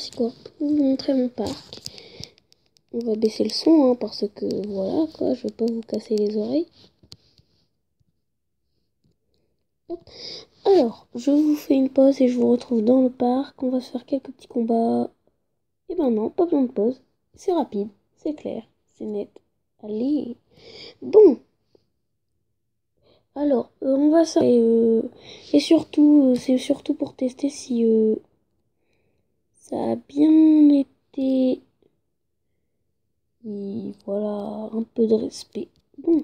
Jurassic World pour vous montrer mon parc. On va baisser le son hein, parce que voilà quoi, je veux pas vous casser les oreilles. Hop. Alors, je vous fais une pause et je vous retrouve dans le parc. On va se faire quelques petits combats. Et ben non, pas besoin de pause. C'est rapide, c'est clair, c'est net. Allez. Bon. Alors, on va ça. Et surtout, c'est surtout pour tester si ça a bien été. Oui, voilà, un peu de respect. Bon,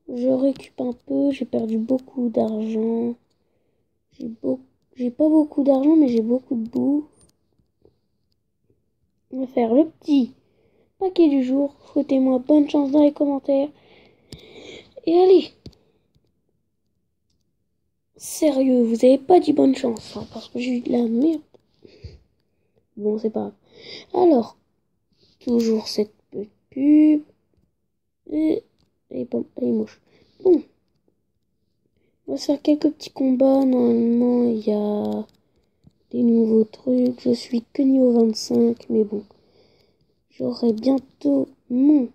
je récupère un peu. J'ai perdu beaucoup d'argent. J'ai pas beaucoup d'argent, mais j'ai beaucoup de boue. On va faire le petit paquet du jour. Souhaitez-moi bonne chance dans les commentaires. Et allez. Sérieux, vous avez pas dit bonne chance, hein, parce que j'ai eu de la merde. Bon, c'est pas grave. Alors, toujours cette petite pub. Et elle est moche. Bon. On va se faire quelques petits combats. Normalement, il y a des nouveaux trucs. Je suis que niveau 25, mais bon. J'aurai bientôt mon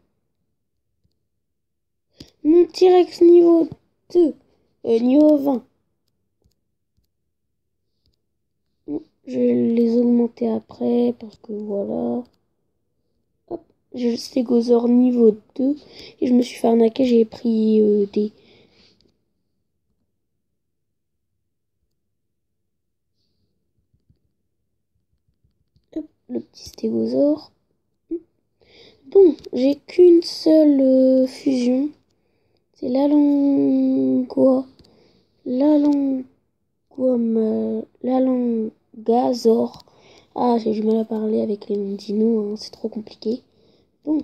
T-Rex niveau 2. Niveau 20. Je vais les augmenter après parce que voilà. Hop, j'ai le stégosaure niveau 2 et je me suis fait arnaquer, j'ai pris des... Hop, le petit stégosaure. Bon, j'ai qu'une seule fusion. C'est l'Alangazor. Ah, j'ai du mal à parler avec les noms de dinos, hein, c'est trop compliqué. Bon,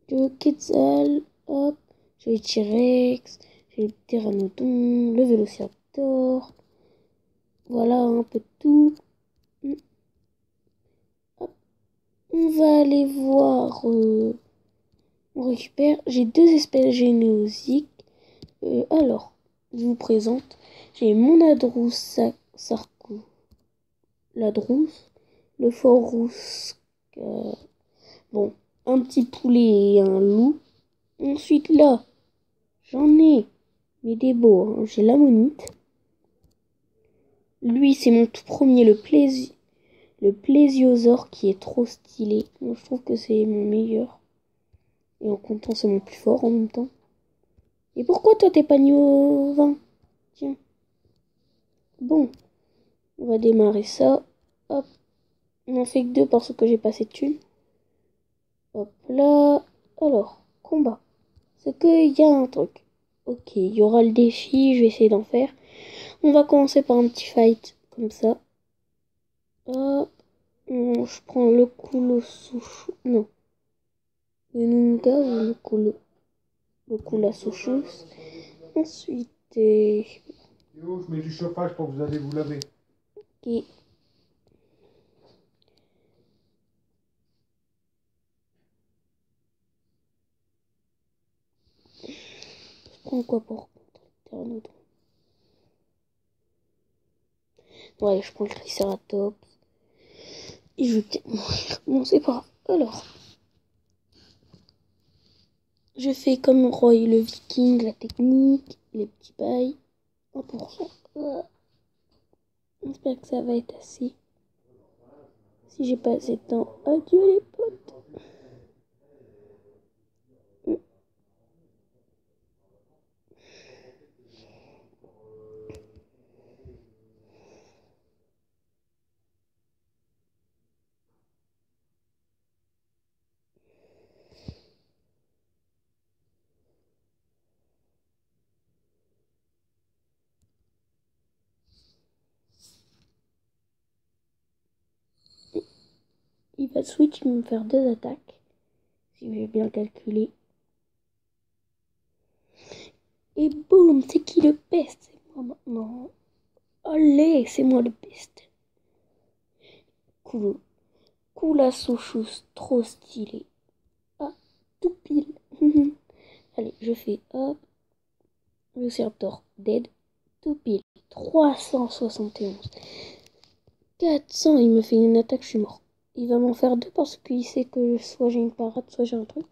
j'ai le Quetzal, hop, j'ai le T-Rex, j'ai le Pteranodon, le Vélociraptor. Voilà un peu tout. Hop. On va aller voir. On récupère. J'ai deux espèces généosiques. Alors, je vous présente. J'ai mon Adrousse Sarko. L'Adrousse. Le Forrousse. Bon, un petit poulet et un loup. Ensuite là, j'en ai. Mais des beaux. Hein. J'ai l'ammonite. Lui, c'est mon tout premier, le plésiosaure qui est trop stylé. Moi, je trouve que c'est mon meilleur. Et en comptant, c'est mon plus fort en même temps. Et pourquoi toi, t'es pas niveau 20? Tiens. Bon, on va démarrer ça. Hop. On en fait que deux parce que j'ai pas assez de thunes. Hop là. Alors, combat. C'est qu'il y a un truc. Ok, il y aura le défi, je vais essayer d'en faire. On va commencer par un petit fight, comme ça. Hop. Je prends le Coulousouchou. Non. Le Nunga ou le Coulasouchous. Ensuite, Je mets du chauffage pour que vous allez vous laver. ok. Je prends quoi pour Pteranodon? Ouais, je prends le Triceratops. Et je vais peut-être mourir. Bon, c'est pas grave. Alors, je fais comme Roy le Viking, la technique, les petits bails. 1%. J'espère que ça va être assez. Si j'ai pas assez de temps, adieu les potes. Il va switch, il va me faire deux attaques. Si j'ai bien calculé. Et boum, c'est qui le best? C'est moi maintenant. Allez, c'est moi le best. Cool. Coulasouchous, trop stylé. Ah, tout pile. Allez, je fais hop. Le Raptor dead. Tout pile. 371. 400, il me fait une attaque, je suis mort. Il va m'en faire deux parce qu'il sait que soit j'ai une parade, soit j'ai un truc.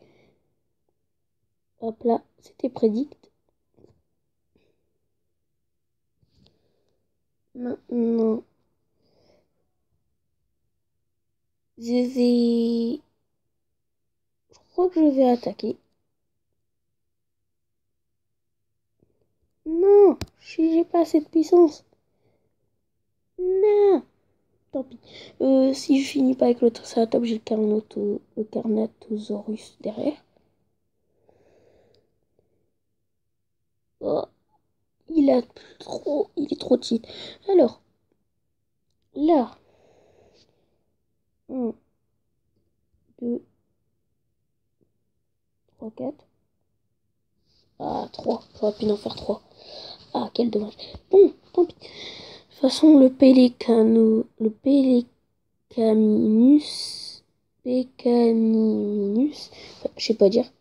Hop là, c'était prédict. Maintenant, je crois que je vais attaquer. Non, j'ai pas assez de puissance. Non, tant pis. Si je finis pas avec le Triceratops, j'ai le Carnotaurus derrière. Oh, il est trop cheat. Alors, là, 1, 2, 3, 4. Ah, 3. J'aurais pu en faire 3. Ah, quel dommage. Bon, tant pis. De toute façon, le Pécaninus, je sais pas dire.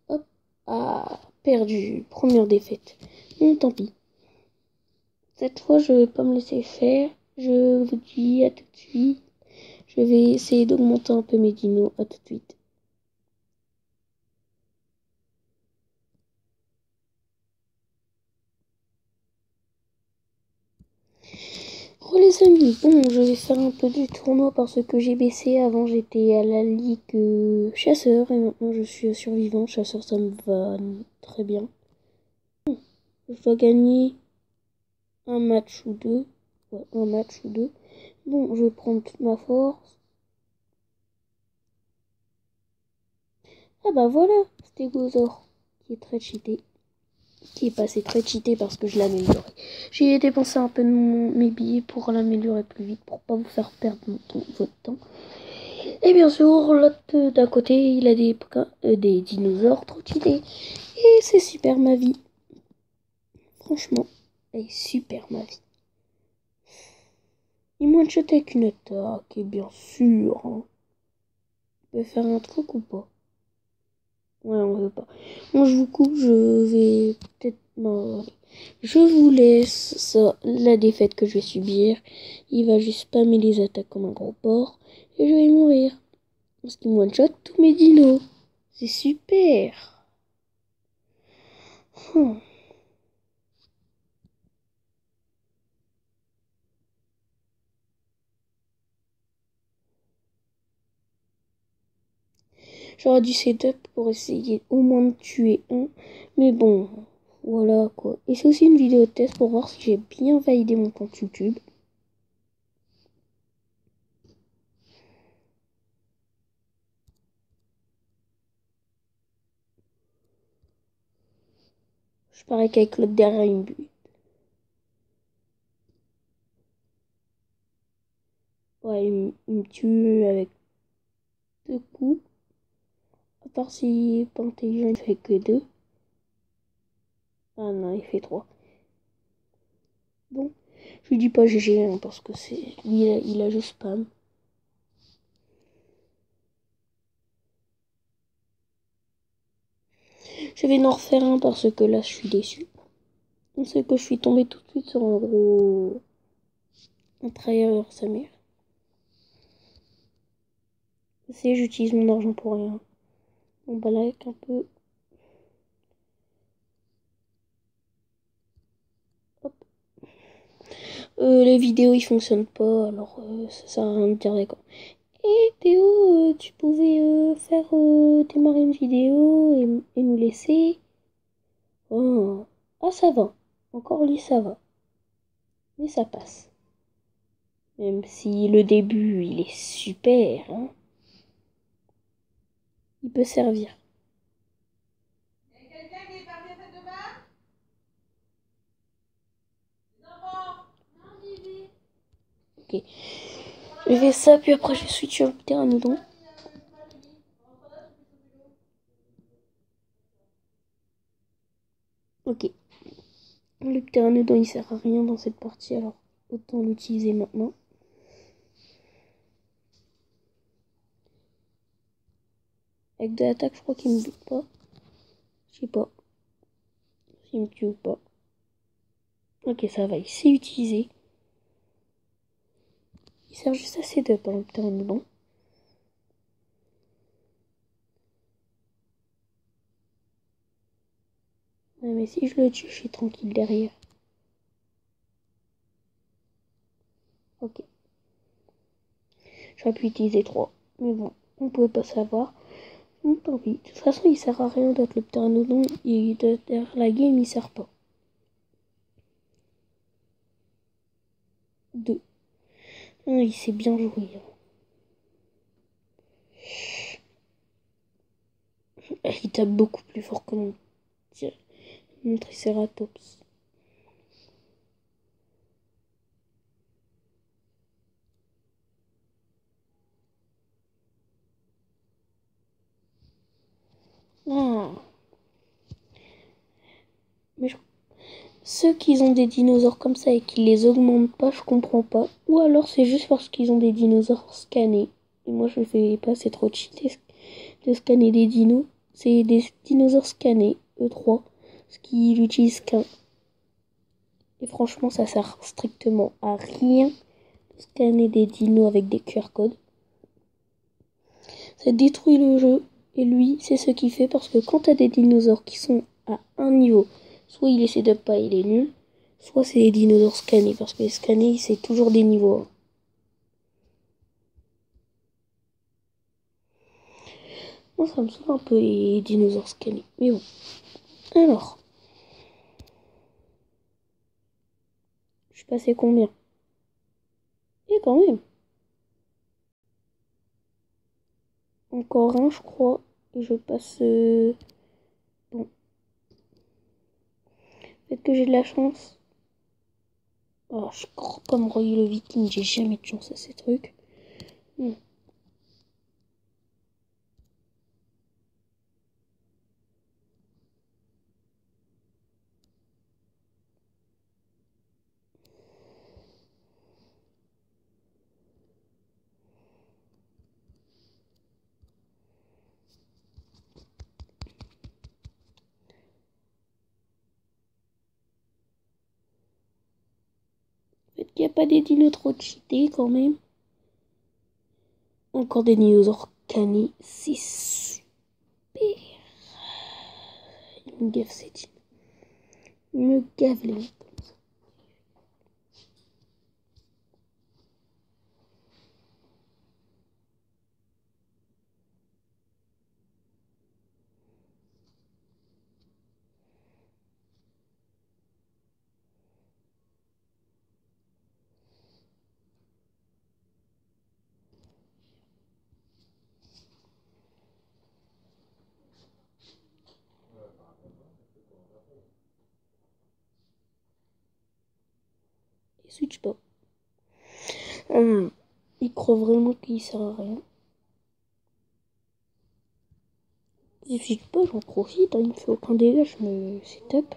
Hop, a perdu. Première défaite. Bon, tant pis. Cette fois, je vais pas me laisser faire. Je vous dis à tout de suite. Je vais essayer d'augmenter un peu mes dinos. À tout de suite. Oh les amis, bon, je vais faire un peu du tournoi parce que j'ai baissé. Avant, j'étais à la ligue chasseur et maintenant je suis survivant. Chasseur, ça me va très bien. Je dois gagner un match ou deux. Ouais, un match ou deux. Bon, je vais prendre toute ma force. Ah bah voilà, Stégosaure, qui est très cheaté. Qui est passé très cheaté parce que je l'ai amélioré. J'ai dépensé un peu de mes billets pour l'améliorer plus vite, pour pas vous faire perdre votre temps. Et bien sûr, l'autre d'à côté, il a des dinosaures trop cheatés. Et c'est super ma vie. Franchement, elle est super ma vie. Il m'a one-shot avec une attaque, et bien sûr. Hein. On peut faire un truc ou pas? Ouais, on veut pas. Moi, je vous coupe, je vais peut-être m'en aller. Je vous laisse ça, la défaite que je vais subir. Il va juste spammer les attaques comme un gros porc. Et je vais mourir. Parce qu'il me one-shot tous mes dinos. C'est super. J'aurais dû setup pour essayer au moins de tuer un. Mais bon, voilà quoi. Et c'est aussi une vidéo de test pour voir si j'ai bien validé mon compte YouTube. Je parie qu'avec l'autre derrière, il me bute. Ouais, il me tue avec 2 coups. À part s'il est pas intelligent, il fait que 2. Ah non, il fait 3. Bon, je lui dis pas GG hein, parce que c'est il a juste spam. Je vais en refaire un parce que là, je suis déçu. On sait que je suis tombée tout de suite sur un gros... un trahir sa mère. C'est j'utilise mon argent pour rien. On balèque un peu. Hop. Les vidéos ils fonctionnent pas, alors ça sert à rien de dire d'accord. Et Théo, tu pouvais faire démarrer une vidéo et nous laisser. Oh. Ah ça va. Encore lui ça va. Mais ça passe. Même si le début il est super, hein. Il peut servir. Ok. Je fais ça, puis après je switch sur le pteranodon. Ok. Le pteranodon il sert à rien dans cette partie, alors autant l'utiliser maintenant. Avec de l'attaque, je crois qu'il me bute pas. Je sais pas s'il me tue ou pas. Ok, ça va, il sait utiliser. Il sert juste à setup, hein, le pteranodon. Ouais, mais si je le tue, je suis tranquille derrière. Ok. J'aurais pu utiliser 3. Mais bon, on pouvait pas savoir. Donc tant pis. De toute façon, il sert à rien d'autre. Le pteranodon, derrière la game, il sert pas. 2. Ah, il s'est bien joué. Il tape beaucoup plus fort que mon Triceratops. Ah. Mais ceux qui ont des dinosaures comme ça et qui les augmentent pas, je comprends pas. Ou alors c'est juste parce qu'ils ont des dinosaures scannés. Et moi je fais pas, c'est trop cheaté de scanner des dinos. C'est des dinosaures scannés, E3, ce qui n'utilise qu'un. Et franchement ça sert strictement à rien de scanner des dinos avec des QR codes. Ça détruit le jeu. Et lui, c'est ce qu'il fait parce que quand t'as des dinosaures qui sont à un niveau, soit il essaie de pas, il est nul, soit c'est des dinosaures scannés parce que les scannés, c'est toujours des niveaux. Moi, ça me saoule un peu les dinosaures scannés. Mais bon. Alors, je suis passé combien? Et quand même. Encore un, je crois. Et je passe. Bon. Peut-être que j'ai de la chance. Oh, je crois comme Roy le Viking, j'ai jamais de chance à ces trucs. Bon. Peut-être qu'il n'y a pas des dinos trop cheatés quand même. Encore des dinosaures scannés, c'est super. Il me gave ces dinos. Il me gave les mecs comme ça. Il switch pas. Il croit vraiment qu'il sert à rien. Il switch pas, j'en profite. Hein, il me fait aucun dégât, je me. C'est top.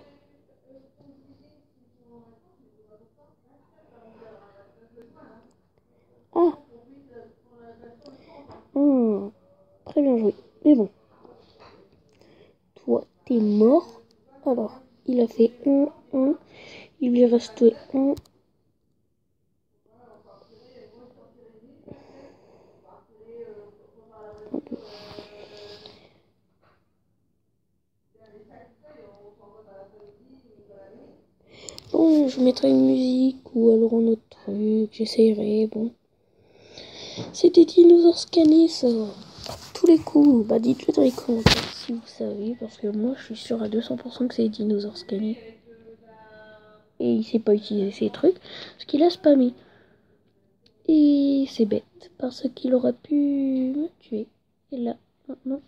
Ah, très bien joué. Mais bon, toi, t'es mort. Alors, il a fait 1. Il lui reste 1. Bon, je mettrai une musique ou alors un autre truc. J'essayerai, bon. C'est des dinosaures scannés, ça. Tous les coups. Bah, dites-le dans les commentaires si vous savez. Parce que moi, je suis sûre à 200% que c'est des dinosaures scannés. Et il sait pas utiliser ces trucs. Parce qu'il a spammé. Et c'est bête. Parce qu'il aurait pu me tuer. Et là, non.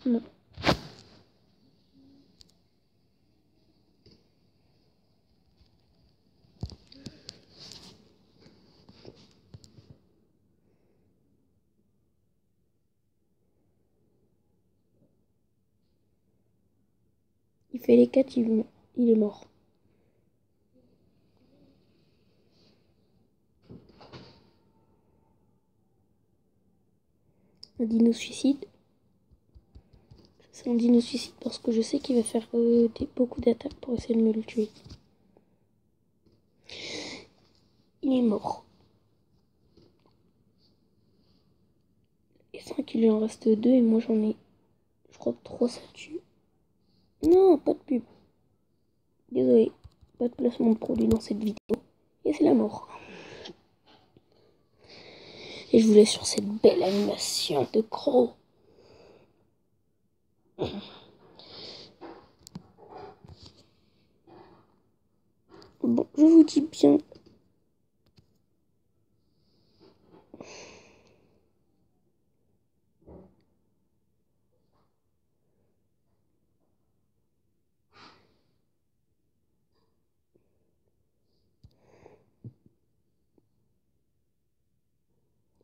Il fait les 4, il est mort. Un dino suicide. C'est un dino suicide parce que je sais qu'il va faire beaucoup d'attaques pour essayer de me le tuer. Il est mort. crois qu'il lui en reste 2 et moi j'en ai, je crois, 3 statues. Non, pas de pub. Désolé, pas de placement de produit dans cette vidéo. Et c'est la mort. Et je vous laisse sur cette belle animation de croc. Bon, je vous dis bien.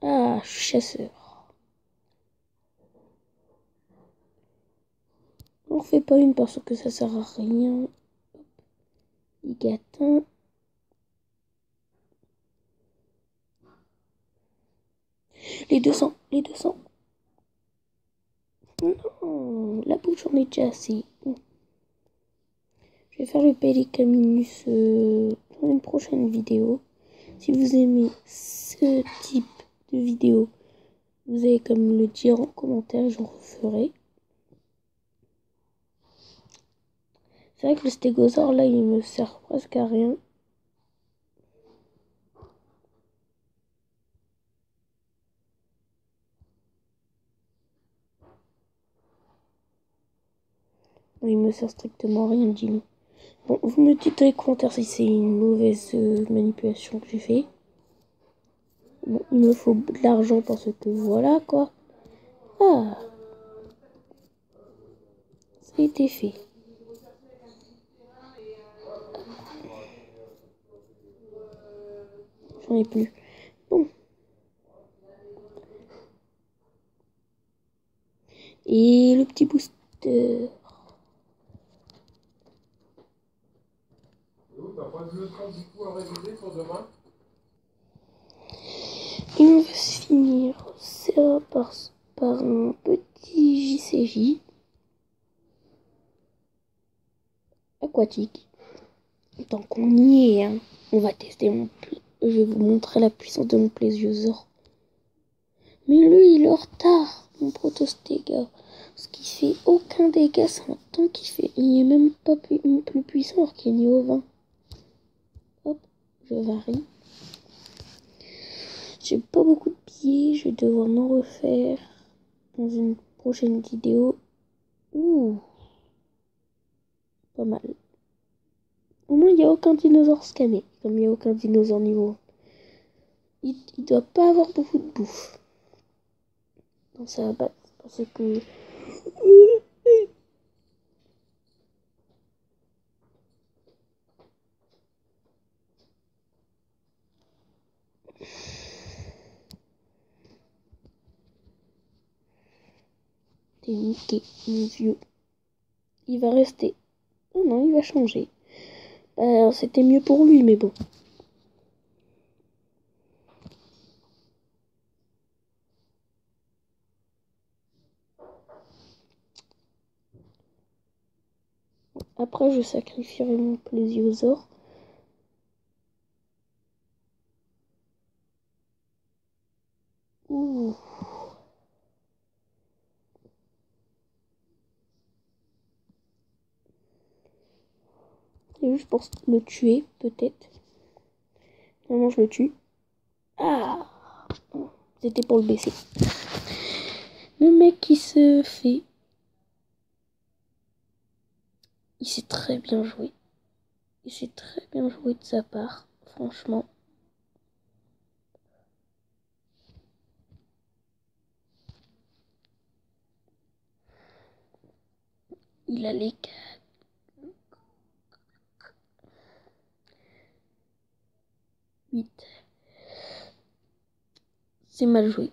Ah, je suis chasseur. On refait pas une parce que ça sert à rien. Ligatin. Les 200, les 200. Non, la bouche j'en ai déjà assez. Je vais faire le Pélicaminus dans une prochaine vidéo. Si vous aimez ce type de vidéo, vous avez qu'à me le dire en commentaire, j'en referai. C'est vrai que le stégosaure là, il me sert presque à rien. Il me sert strictement à rien, dis-le. Bon, vous me dites dans les commentaires si c'est une mauvaise manipulation que j'ai fait. Bon, il me faut de l'argent parce que voilà quoi. Ah, ça a été fait. J'en ai plus. Bon. Et le petit booster. T'as pas de leçon du coup à réviser pour demain? Et on va se finir ça par un petit JCJ aquatique. Tant qu'on y est, hein, on va tester je vais vous montrer la puissance de mon plésiosaure. Mais lui, il est en retard, mon protostéga. Parce qu'il fait aucun dégât, c'est un temps qu'il fait. Il est même pas plus puissant alors qu'il est niveau 20. Hop, je varie. J'ai pas beaucoup de billets, je vais devoir m'en refaire dans une prochaine vidéo. Ouh, pas mal. Au moins, il n'y a aucun dinosaure scanné, comme il n'y a aucun dinosaure niveau 1. Il doit pas avoir beaucoup de bouffe dans sa base, parce que... T'es niqué, mon vieux. Il va rester. Oh non, il va changer. C'était mieux pour lui, mais bon. Après, je sacrifierai mon plésiosaure. Ouh. C'est juste pour le tuer, peut-être. Normalement, je le tue. Ah! C'était pour le baisser. Le mec qui se fait... Il s'est très bien joué. Il s'est très bien joué de sa part, franchement. Il a les 8. C'est mal joué.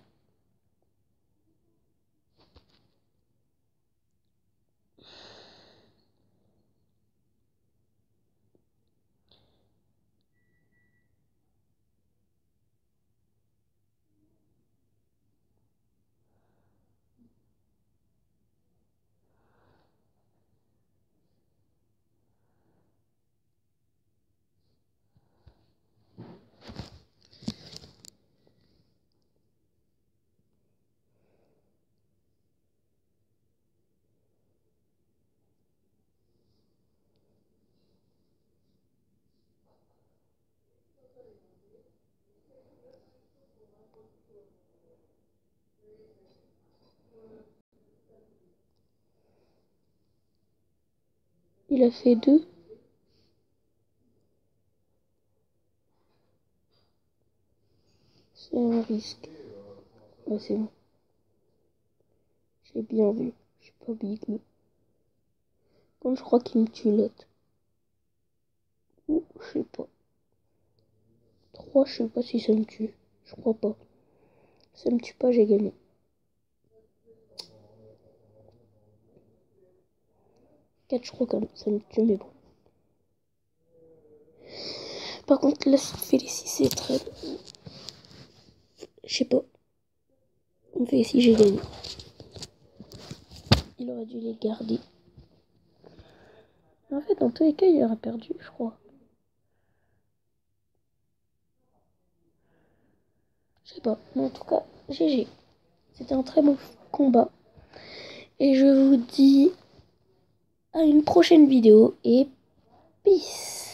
Il a fait 2. C'est un risque. Ah, c'est bon. J'ai bien vu. Je suis pas bigou. Comme je crois qu'il me tue l'autre. Ou, je sais pas. 3, je sais pas si ça me tue. Je crois pas. Ça me tue pas, j'ai gagné. 4, je crois que ça me tue, mais bon. Par contre, là, ça fait les 6, c'est très... Je sais pas. On fait ici, j'ai gagné. Il aurait dû les garder. En fait, dans tous les cas, il aurait perdu, je crois. Je sais pas. Mais en tout cas, GG. C'était un très beau combat. Et je vous dis à une prochaine vidéo et peace.